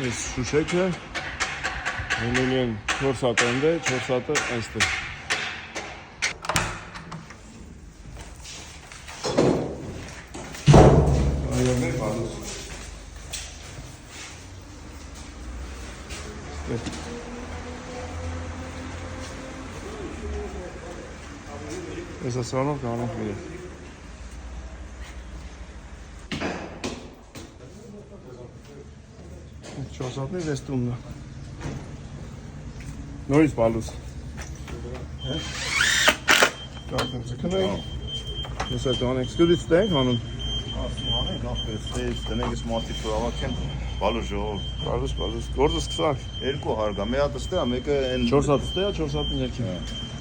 Այս շուշեքը ունենի են 4 հատ ընդ է, 4 հատը այստեղ։ Այոներ բալուս։ Ես ասանով կանանք միրը։ Չորսատներ վես տուննը։ Նորից բալուս։ Կարդեմ ծկնենք։ Ես այդ անենք ստուրից տենք հանուն։ Ասում անենք ապես, տնենք ես մարդիկ պրավակ են բալուս ժողով։ Բալուս, գործը սկսանք։ Երկու հարգա, մի հատ ստեղ, մեկը են 4 հատ ստեղ, 4 հատը ներքին։